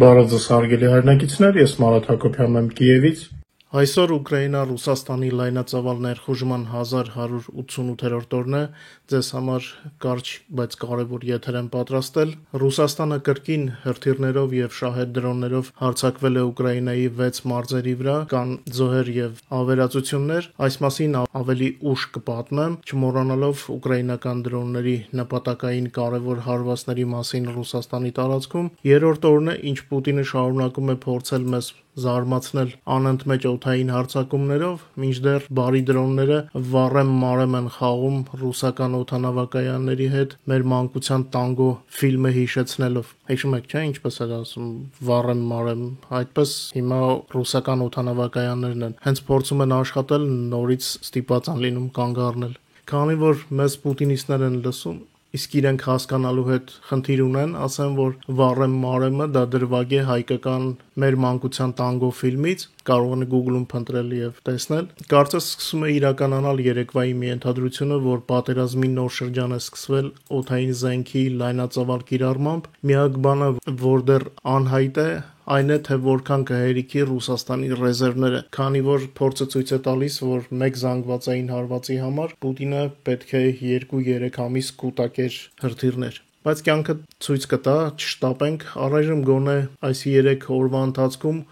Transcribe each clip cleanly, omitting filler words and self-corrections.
Բարև ձեզ հարգելի հայրենակիցներ, ես Մարատ Հակոբյանն եմ Կիևից։ Այսօր Ուկրաինա-Ռուսաստանի լայնածավալ ներխուժման 1188-րդ օրն է, ձեզ համար կարճ, բայց կարևոր եթեր եմ պատրաստել։ Ռուսաստանը կրկին հրթիռներով եւ շահեդ դրոններով հարձակվել է Ուկրաինայի 6 մարզերի վրա, կան զոհեր եւ ավերածություններ, այս մասին ավելի ուշ կպատմեմ, չմոռանալով ուկրաինական դրոնների նպատակային կարևոր հարվածների մասին Ռուսաստանի տարածքում։ Երրորդ օրն է, ինչ Պուտինը շարունակում է փորձել մեզ զարմացնել անընդմեջ օդային հարձակումներով, մինչդեռ բարի դրոնները վառեմ-մարեմ են խաղում ռուսական օդանավակայանների հետ, մեր մանկության տանգո ֆիլմը հիշեցնելով։ Հիշում եք, չէ՞, ինչպես էր ասում, վառեմ-մարեմ, այդպես հիմա ռուսական օդանավակայաններն են։ Հենց փորձում են աշխատել, նորից ստիպված են լինում կանգ առնել։ Քանի որ մեզ պուտինիստներ են լսում, իսկ իրենք հասկանալու հետ խնդիր ունեն, ասեմ, որ վառեմ-մարեմը դա դրվագ է հայկական մեր մանկության տանգո ֆիլմից, կարող են Google-ում փնտրել եւ տեսնել։ Կարծես սկսում է իրականանալ երեկվայի մի ենթադրությունը, որ պատերազմի նոր շրջան է սկսվել օդային զենքի լայնածավալ կիրառմամբ։ Միակ բանը, որ դեռ անհայտ է, այն է, թե որքան կհերիքի Ռուսաստանի ռեզերվները, քանի որ փորձը ցույց է տալիս, որ մեկ զանգվածային հարվածի համար Պուտինը պետք է 2-3 ամիս կուտակեր հրթիռներ։ Բայց կյանքը ցույց կտա, չշտապենք, առայժմ գոնե այս 3 օրվա ընթացքում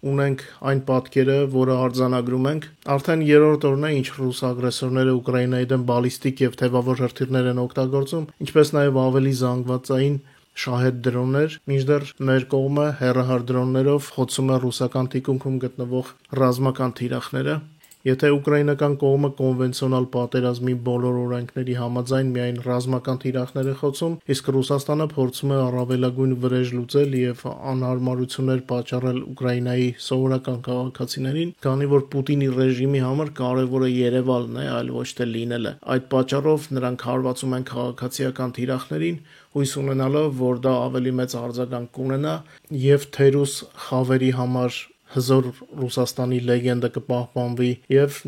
ունենք այն պատկերը, որը արձանագրում ենք։ Արդեն երրորդ օրն է, ինչ ռուս ագրեսորները Ուկրաինայի դեմ բալիստիկ եւ թեւավոր հրթիռներ են օգտագործում, ինչպես նաեւ ավելի զանգվածային շահեդ դրոններ, մինչդեռ մեր կողմը հեռահար դրոններով խոցում է ռուսական թիկունքում գտնվող ռազմական թիրախները։ Եթե ուկրաինական կողմը կոնվենցիոնալ պատերազմի բոլոր օրենքների համաձայն միայն ռազմական թիրախներ է խոցում, իսկ Ռուսաստանը փորձում է առավելագույն վրեժ լուծել եւ անհարմարություններ պատճառել Ուկրաինայի սովորական քաղաքացիներին, քանի որ Պուտինի ռեժիմի համար կարևորը Երևանն է, այլ ոչ թե լինելը։ Այդ պատճառով նրանք հարվածում են քաղաքացիական թիրախներին, հույս ունենալով, որ դա ավելի մեծ արձագանք կունենա եւ թերուս խավերի համար հզոր Ռուսաստանի լեգենդը կպահպանվի եւ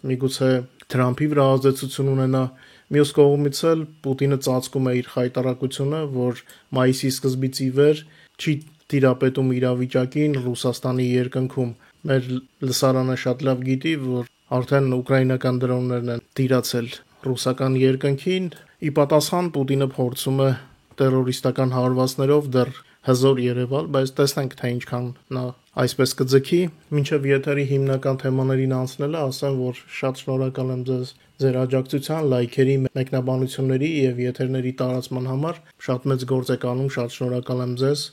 միգուցե Թրամփի վրա ազդեցություն ունենա։ Մյուս կողմից էլ Պուտինը ծածկում է իր խայտարակությունը, որ մայիսի սկզբից ի վեր չի տիրապետում իրավիճակին Ռուսաստանի երկնքում։ Մեր լսարանը շատ լավ գիտի, որ արդեն ուկրաինական դրոններն են տիրացել ռուսական երկնքին։ Ի պատասխան Պուտինը փորձում է տերորիստական հարվածներով դեռ հզոր Երևալ, բայց տեսնենք, թե ինչքան նա այսպես կձգի։ Մինչև եթերի հիմնական թեմաներին անցնելը, ասեմ, որ շատ շնորհակալ եմ ձեր աջակցության, լայքերի, մեկնաբանությունների եւ եթերների տարածման համար։ Շատ մեծ գործ եք անում, շատ շնորհակալ եմ ձեզ։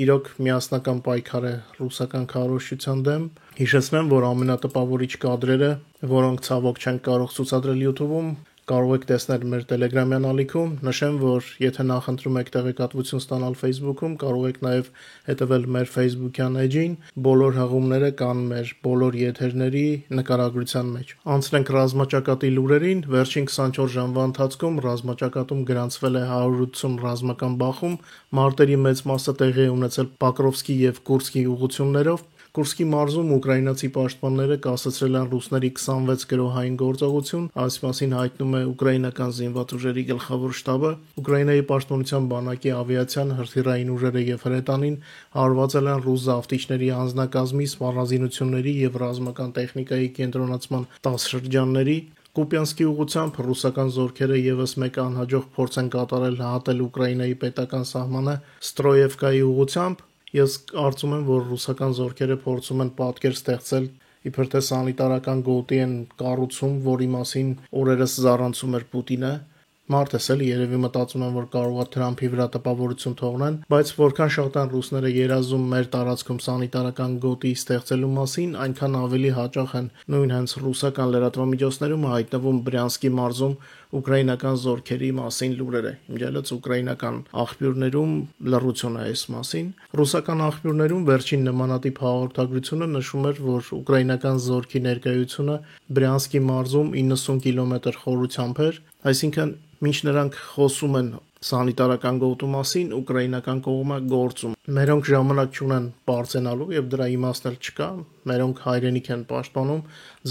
Իրոք միասնական պայքար է ռուսական քարոզչության դեմ։ Հիշեցնեմ, որ ամենատպավորիչ կադրերը, որոնք ցավոք չենք կարող ցուցադրել YouTube-ում, կարող եք տեսնել մեր Telegram-յան ալիքում։ Նշեմ, որ եթե նախընտրում եք տեղեկատվություն ստանալ Facebook-ում, կարող եք նաև հետևել մեր Facebook-յան էջին։ Բոլոր հղումները կան մեր բոլոր եթերների նկարագրության մեջ։ Անցնենք ռազմաճակատի լուրերին։ Վերջին 24 ժամվա ընթացքում ռազմաճակատում գրանցվել է 180 ռազմական բախում։ Մարտերի մեծ մասը տեղի է ունեցել Պոկրովսկի եւ Կուրսկի ուղղություններով։ Կուրսկի մարզում ուկրաինացի պաշտպանները կասեցրել են ռուսների 26 գրոհային գործողություն, այս մասին հայտնում է ուկրաինական զինված ուժերի գլխավոր շտաբը։ Ուկրաինայի պաշտպանության բանակի ավիացիան, հրթիռային ուժերը եւ հրետանին հարվածել են ռուս զավթիչների անձնակազմի, սպառազինությունների եւ ռազմական տեխնիկայի կենտրոնացման 10 շրջանների։ Կուպյանսկի ուղղությամբ ռուսական զորքերը եւս մեկ անհաջող փորձ են կատարել հատել Ուկրաինայի պետական սահմանը Ստրոևկայի ուղղությամբ։ Ես կարծում եմ, որ ռուսական զորքերը փորձում են պատկեր ստեղծել, իբր թե սանիտարական գոտի են կառուցում, որի մասին օրերս զառանցում էր Պուտինը։ Մարդս էլ երևի մտածում են, որ կարող է Թրամփի վրա տպավորություն թողնեն, բայց որքան շատ են ռուսները երազում մեր տարածքում սանիտարական գոտի ստեղծելու մասին, այնքան ավելի հաճախ են նույն հենց ռուսական լրատվամիջոցներում հայտնվում Բրյանսկի մարզում ուկրաինական զորքերի մասին լուրերը։ Իմջալից ուկրաինական աղբյուրներում լռություն է այս մասին։ Ռուսական աղբյուրներում վերջին նմանատիպ հաղորդագրությունը նշում էր, որ ուկրաինական զորքի ներկայությունը Բրյանսկի մարզում 90 կիլոմետր խորությամբ էր, այսինքն մինչ նրանք խոսում են սանիտարական գոտու մասին ուկրաինական կողմը գործում։ Մերոնք ժամանակ չունեն բարձենալու եւ դրա իմաստն էլ չկա, մերոնք հայրենիք են պաշտպանում,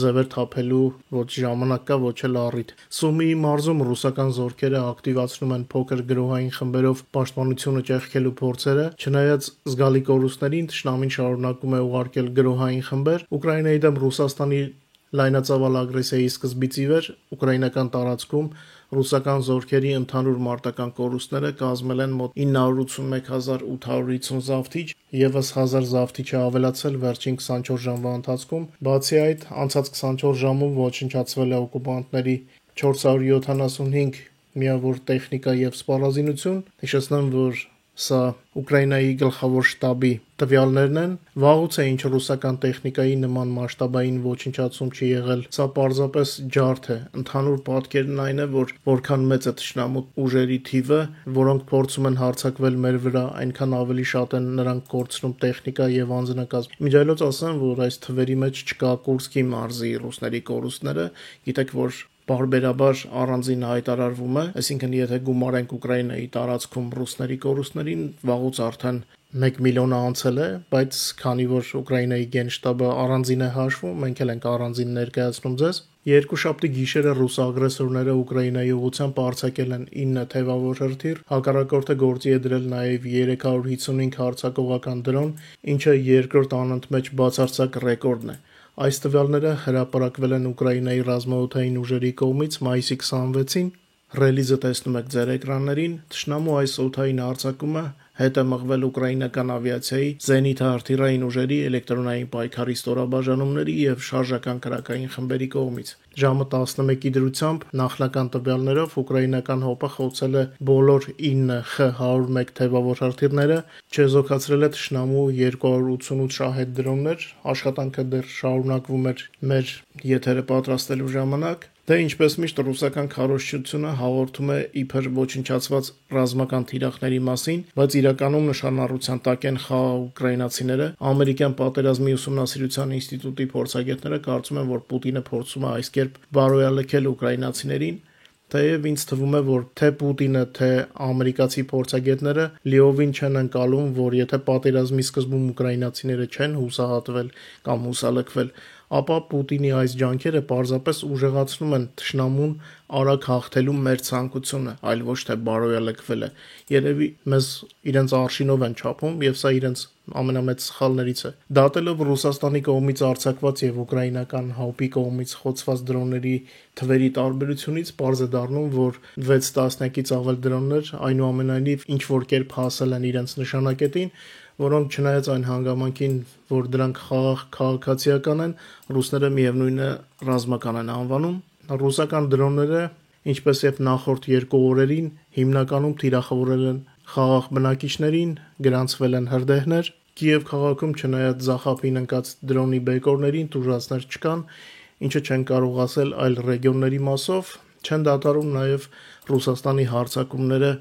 ձևեր թափելու ոչ ժամանակ կա, ոչ էլ առիթ։ Սումիի մարզում ռուսական զորքերը ակտիվացնում են փոքր գրոհային խմբերով պաշտպանությունը ճեղքելու փորձերը, չնայած զգալի կորուստներին թշնամին շարունակում է ուղարկել գրոհային խմբեր։ Ուկրաինայի դեմ Ռուսաստանի լայնածավալ ագրեսիայի սկզբից ի վեր ուկրաինական տարածքում ռուսական զորքերի ընդհանուր մարտական կորուստները կազմել են մոտ 981,850 զավթիչ, եւս 1000 զավթիչ է ավելացել վերջին 24 ժամվա ընթացքում։ Բացի այդ, անցած 24 ժամում ոչնչացվել է օկուպանտների 475 միավոր տեխնիկա եւ սպառազինություն։ Հիշեցնեմ, որ սա Ուկրաինայի գլխավոր շտաբի տվյալներն են։ Վաղուց է ինչ ռուսական տեխնիկայի նման մասշտաբային ոչնչացում չի եղել։ Սա պարզապես ջարդ է։ Ընդհանուր պատկերն այն է, որ որքան մեծ է թշնամու ուժերի թիվը, որոնք փորձում են հարձակվել մեր վրա, այնքան ավելի շատ են նրանք կորցնում տեխնիկա եւ անձնակազմ։ Միջայլոց ասեմ, որ այս թվերի մեջ չկա Կուրսկի մարզի ռուսների կորուստները։ Գիտեք, որ բարբերաբար առանձին հայտարարվում է, այսինքն եթե գումարենք Ուկրաինայի տարածքում ռուսների կորուստներին, վաղուց արդեն 1 միլիոնը անցել է, բայց քանի որ Ուկրաինայի գենշտաբը առանձին է հաշվում, մենք էլ ենք առանձին ներկայացնում ձեզ։ Երկուշաբթի գիշերը ռուս ագրեսորները Ուկրաինայի ուղղությամբ արձակել են 9 թևավոր հրթիռ, հակառակորդը գործի է դրել նաև 355 հարձակողական դրոն, ինչը երկրորդ անընդմեջ բացարձակ ռեկորդն է։ Այս տվյալները հրապարակվել են Ուկրաինայի ռազմաօդային ուժերի կողմից մայիսի 26-ին։ Ռելիզը տեսնում եք ձեր էկրաններին։ Թշնամու այս օդային հարձակումը հետ է մղվել ուկրաինական ավիացիայի, զենիթահրթիռային ուժերի, էլեկտրոնային պայքարի ստորաբաժանումների եւ շարժական քրակային խմբերի կողմից։ Ժամը 11-ի դրությամբ նախնական տվյալներով ուկրաինական ՀՕՊ-ը խոցել է բոլոր 9 Խ-101 թևավոր հրթիռները, չեզոքացրել է թշնամու 288 շահեդ դրոններ, աշխատանքը դեռ շարունակվում էր մեր եթերը պատրաստելու ժամանակ։ Դե ինչպես միշտ ռուսական քարոզչությունը հաղորդում է իբր ոչնչացված ռազմական թիրախների մասին, բայց իրականում նշանառության տակ են խաղաղ ուկրաինացիները։ Ամերիկյան պատերազմի ուսումնասիրության ինստիտուտի փորձագետները կարծում են, որ Պուտինը փորձում է այս կերպ բարոյալքել ուկրաինացիներին, թեև ինձ թվում է, որ թե Պուտինը, թե ամերիկացի փորձագետները լիովին չեն ընկալում, որ եթե պատերազմի սկզբում ուկրաինացիները չեն հուսահատվել կամ հուսալքվել, ապա Պուտինի այս ջանքերը պարզապես ուժեղացնում են թշնամուն արագ հաղթելու մեր ցանկությունը, այլ ոչ թե բարոյալքվելը։ Երևի մեզ իրենց արշինով են չափում եւ սա իրենց ամենամեծ սխալներից է։ Դատելով Ռուսաստանի կողմից արձակված եւ ուկրաինական ՀԱՕՊ-ի կողմից խոցված դրոնների թվերի տարբերությունից պարզ է դառնում, որ 6 տասնյակից ավել դրոններ այնուամենայնիվ ինչ որ կերպ հասել են իրենց նշանակետին, որոնք չնայած այն հանգամանքին, որ դրանք խաղաղ քաղաքացիական են, ռուսները միևնույն է ռազմական են անվանում։ Ռուսական դրոնները, ինչպես եւ նախորդ 2 օրերին, հիմնականում թիրախավորել են խաղաղ բնակիչներին, գրանցվել են հրդեհներ։ Կիև քաղաքում չնայած Զախապին ընկած դրոնի բեկորներին տուժածներ չկան, ինչը չեն կարող ասել այլ ռեգիոնների մասով, չեն դադարում նաեւ Ռուսաստանի հարձակումները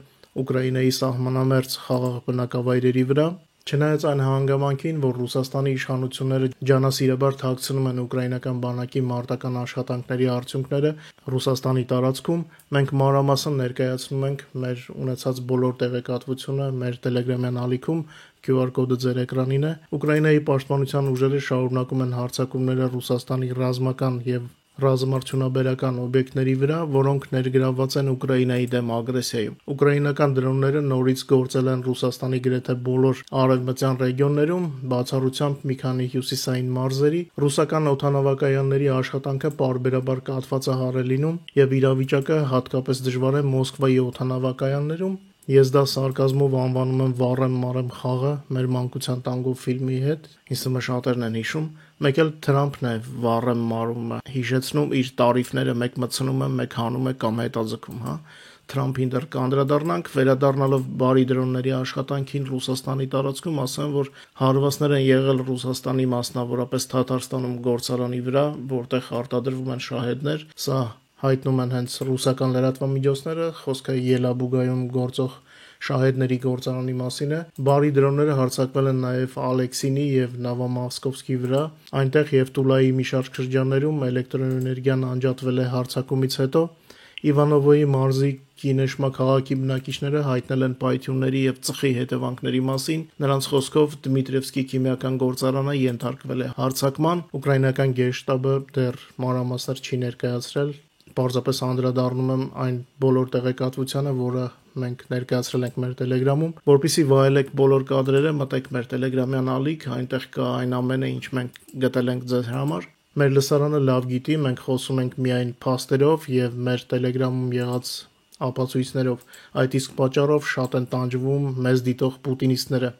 Ուկրաինայի սահմանամերձ խաղաղ բնակավայրերի վրա։ Չնայած այն հանգամանքին, որ Ռուսաստանի իշխանությունները ջանասիրաբար թաքցնում են ուկրաինական բանակի մարտական աշխատանքների արդյունքները Ռուսաստանի տարածքում, մենք մանրամասն ներկայացնում ենք մեր ունեցած բոլոր տեղեկատվությունը մեր Telegram-յան ալիքում, QR կոդը ձեր էկրանին է։ Ուկրաինայի պաշտպանության ուժերը շարունակում են հարձակումները Ռուսաստանի ռազմական եւ ռազմաարդյունաբերական օբյեկտների վրա, որոնք ներգրավված են Ուկրաինայի դեմ ագրեսիայում։ Ուկրաինական դրոնները նորից գործել են Ռուսաստանի գրեթե բոլոր արևմտյան ռեգիոններում, բացառությամբ մի քանի հյուսիսային մարզերի։ Ռուսական օդանավակայանների աշխատանքը պարբերաբար կաթվածահար է լինում եւ իրավիճակը հատկապես դժվար է Մոսկվայի օդանավակայաններում։ Ես դա սարկազմով անվանում եմ «Վառեմ մարեմ» խաղը մեր մանկության տանգով ֆիլմի հետ, ինձ թվում է շատերն են հիշում, մեկ էլ Թրամփն է «Վառեմ մարումը» հիշեցնում, իր տարիֆները մեկ մտցնում է, մեկ հանում է կամ հետաձգում, հա։ Թրամփին դեռ կանդրադառնանք, վերադառնալով բարի դրոնների աշխատանքին Ռուսաստանի տարածքում, ասեմ, որ հարվածներ են եղել Ռուսաստանի մասնավորապես Թաթարստանում գործարանի վրա, որտեղ արտադրվում են շահեդներ, սա հայտնում են հենց ռուսական լրատվամիջոցները, խոսքը Ելաբուգայում գործող շահեդների գործարանի մասին է։ Բարի դրոնները հարձակվել են նաև Ալեքսինի եւ Նովոմոսկովսկի վրա, այնտեղ եւ Տուլայի մի շարք շրջաններում էլեկտրոէներգիան անջատվել է հարձակումից հետո։ Իվանովոյի մարզի Կինեշմա քաղաքի բնակիչները հայտնել են պայթյունների եւ ծխի հետևանքների մասին։ Նրանց խոսքով Դմիտրիևսկի քիմիական գործարանը ենթարկվել է հարձակման։ Ուկրաինական գեշտաբը դեռ մանրամասներ չի ներկայացրել։ Պարզապես անդրադառնում եմ այն բոլոր տեղեկատվությանը, որը մենք ներկայացրել ենք մեր Telegram-ում, որպեսզի վայելեք բոլոր կադրերը, մտեք մեր Telegram-յան ալիք, այնտեղ կա այն ամենը, ինչ մենք գտել ենք ձեզ համար։ Մեր լսարանը լավ գիտի, մենք խոսում ենք միայն փաստերով եւ մեր Telegram-ում եղած ապացույցներով, այդ իսկ պատճառով շատ են տանջվում մեզ դիտող պուտինիստները։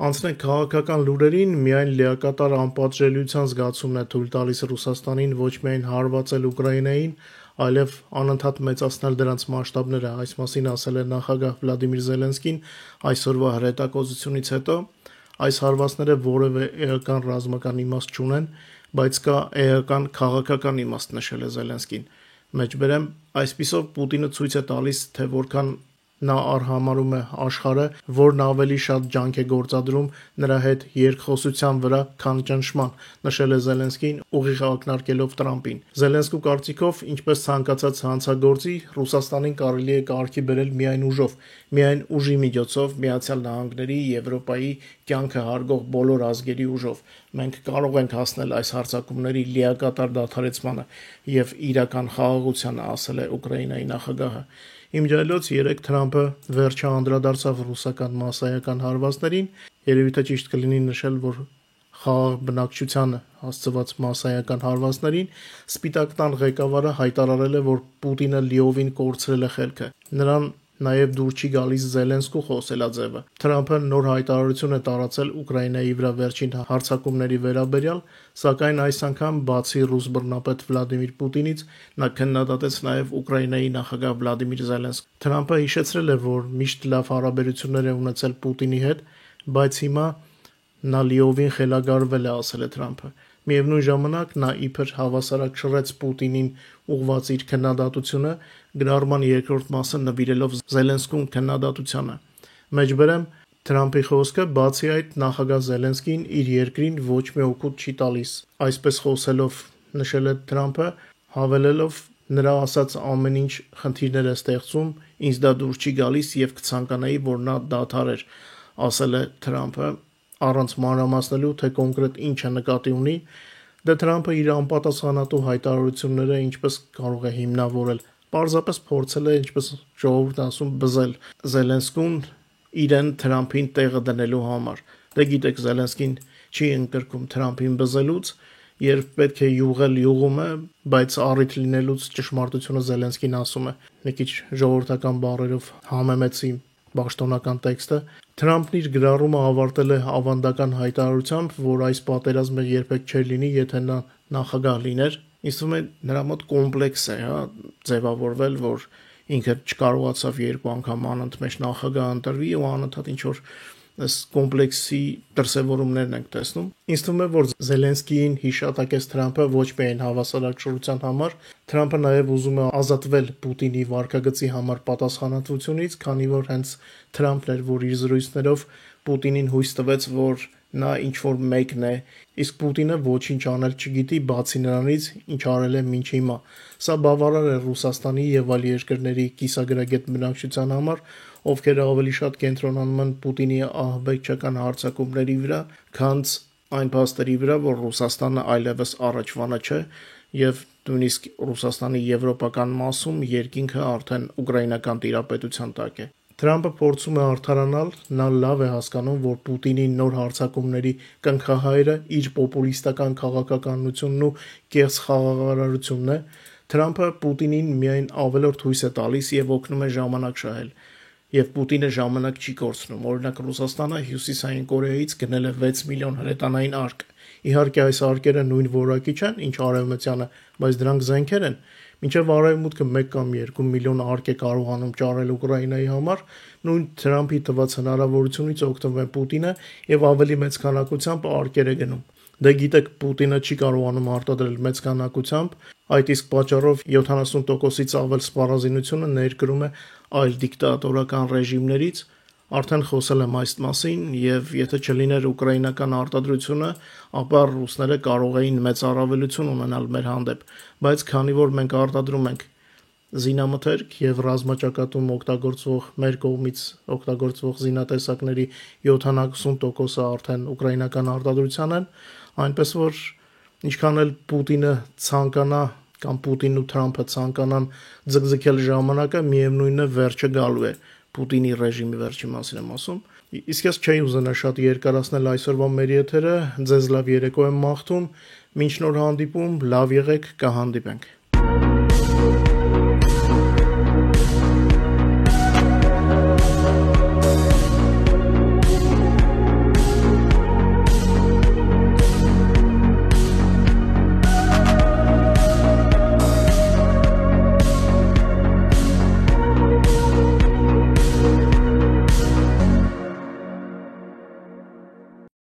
Անցնենք քաղաքական լուրերին, միայն լիակատար անպատժելիության զգացումն է թույլ տալիս Ռուսաստանին ոչ միայն հարվածել Ուկրաինային, այլև անընդհատ մեծացնել դրանց մասշտաբները, այս մասին ասել է նախագահ Վլադիմիր Զելենսկին այսօրվա հրետակոծությունից հետո։ Այս հարվածները որևէ էական ռազմական իմաստ չունեն, բայց կա էական քաղաքական իմաստ, նշել է Զելենսկին։ Մեջբերեմ, այսպիսով Պուտինը ցույց է տալիս, թե որքան նա արհամարում է աշխարհը, որն ավելի շատ ջանք է գործադրում նրա հետ երկխոսության վրա, քան ճնշման, նշել է Զելենսկին, ուղիղ ակնարկելով Տրամպին։ Զելենսկու կարծիքով, ինչպես ցանկացած հանցագործի, Ռուսաստանին կարելի է կարգի բերել միայն ուժով, միայն ուժի միջոցով, Միացյալ Նահանգների, Եվրոպայի կյանքը հարգող բոլոր ազգերի ուժով։ Մենք կարող ենք հասնել այս հարձակումների լիակատար դադարեցմանը եւ իրական խաղաղությանը, ասել է Ուկրաինայի նախագահը։ Իմջայլոց 3 Թրամփը վերջը անդրադարձավ ռուսական մասսայական հարվածներին, երևի թե ճիշտ կլինի նշել, որ խաղաղ բնակչությանը հասցված մասսայական հարվածներին, Սպիտակ տան ղեկավարը հայտարարել է, որ Պուտինը լիովին կորցրել է խելքը։ Նրան նաև դուր չի գալիս Զելենսկու խոսելաձևը։ Թրամփը նոր հայտարարություն է տարածել Ուկրաինայի վրա վերջին հարձակումների վերաբերյալ, սակայն այս անգամ բացի ռուս բռնապետ Վլադիմիր Պուտինից, նա քննադատեց նաև Ուկրաինայի նախագահ Վլադիմիր Զելենսկին։ Թրամփը հիշեցրել է, որ միշտ լավ հարաբերություններ է ունեցել Պուտինի հետ, բայց հիմա նա լիովին խելագարվել է, ասել է Թրամփը։ Միևնույն ժամանակ նա իբր հավասարակշռեց Պուտինին ուղղված իր քննադատությունը, գրառման երկրորդ մասը նվիրելով Զելենսկուն քննադատությանը։ Մեջբերեմ, Թրամփի խոսքը, բացի այդ, նախագահ Զելենսկին իր երկրին ոչ մի օգուտ չի տալիս։ Այսպես խոսելով, նշել է Թրամփը, հավելելով, նրա ասած ամեն ինչ խնդիրներ է ստեղծում, ինձ դա դուր չի գալիս եւ կցանկանայի, որ նա դադարեր, ասել է Թրամփը, առանց մանրամասնելու, թե կոնկրետ ինչ է նկատի ունի։ Դե Թրամփը իր անպատասխանատու հայտարարությունները ինչպես կարող է հիմնավորել, պարզապես փորձել է, ինչպես ժողովուրդն ասում, բզել Զելենսկուն իրեն Թրամփին տեղը դնելու համար։ Դե գիտեք, Զելենսկին չի ընկրկում Թրամփին բզելուց, երբ պետք է յուղել յուղում է, բայց առիթ լինելուց ճշմարտությունը Զելենսկին ասում է։ Մի քիչ ժողովրդական բառերով համեմեցի պաշտոնական տեքստը։ Թրամփն իր գրառումը ավարտել է ավանդական հայտարարությամբ, որ այս պատերազմը երբեք չէր լինի, եթե նա նախագահ լիներ։ Ինձ թվում է նրա մոտ կոմպլեքս է, ձևավորվել, որ ինքը չկարողացավ երկու անգամ անընդմեջ նախագահ ընտրվի ու անընդհատ ինչ որ այս կոմպլեքսի դրսևորումներն ենք տեսնում։ Ինձ թվում է, որ Զելենսկիին հիշատակեց Թրամփը ոչ միայն հավասարակշռության համար, Թրամփը նաև ուզում է ազատվել Պուտինի վարկագծի համար պատասխանատվությունից, քանի որ հենց Թրամփն էր, որ իր զրույցներով Պուտինին հույս տվեց, որ նա ինչ որ մեկն է, իսկ Պուտինը ոչինչ անել չգիտի, բացի նրանից, ինչ արել է մինչ հիմա։ Սա բավարար է Ռուսաստանի եւ այլ երկրների կիսագրագետ բնակչության համար, ովքեր ավելի շատ կենտրոնանում են Պուտինի ահաբեկչական հարձակումների վրա, քան այն փաստերի վրա, որ Ռուսաստանը այլևս առաջվանը չէ եւ նույնիսկ Ռուսաստանի եվրոպական մասում երկինքը արդեն ուկրաինական տիրապետության տակ է։ Թրամփը փորձում է արդարանալ, նա լավ է հասկանում, որ Պուտինի նոր հարձակումների կնքահայրը իր պոպուլիստական քաղաքականությունն ու կեղծ խաղաղարարությունն է։ Թրամփը Պուտինին միայն ավելորդ հույս է տալիս եւ օգնում է ժամանակ շահել։ Եվ Պուտինը ժամանակ չի կորցնում։ Օրինակ Ռուսաստանը Հյուսիսային Կորեայից գնել է 6 միլիոն հրետանային արկ։ Իհարկե այս արկերը նույն որակի չեն, ինչ արևմտյանը, բայց դրանք զենքեր են։ Մինչև արևմուտքը 1 կամ 2 միլիոն արկ է կարողանում ճարել Ուկրաինայի համար, նույն Թրամփի տված հնարավորությունից օգտվում է Պուտինը եւ ավելի մեծ քանակությամբ արկեր է գնում։ Դե գիտեք, Պուտինը չի կարողանում արտադրել մեծ քանակությամբ, այդ իսկ պատճառով 70%-ից ավել սպառազինությունը ներկրում է այլ դիկտատորական ռեժիմներից։ Արդեն խոսել եմ այս մասին, եւ եթե չլիներ ուկրաինական արտադրությունը, ապա ռուսները կարող էին մեծ առավելություն ունենալ մեր հանդեպ, բայց քանի որ մենք արտադրում ենք զինամթերք եւ ռազմաճակատում օգտագործվող մեր կողմից օգտագործվող զինատեսակների 70%-ը արդեն ուկրաինական արտադրության են, այնպես որ ինչքան էլ Պուտինը ցանկանա կամ Պուտինն ու Թրամփը ցանկանան ձգձգել ժամանակը, միևնույնն է վերջը գալու է։ Պուտինի ռեժիմի վերջի մասին եմ ասում։ Իսկ ես չէի ուզենա շատ երկարացնել այսօրվա մեր եթերը, ձեզ լավ երեկո եմ մաղթում, մինչ նոր հանդիպում, լավ եղեք, կհանդիպենք։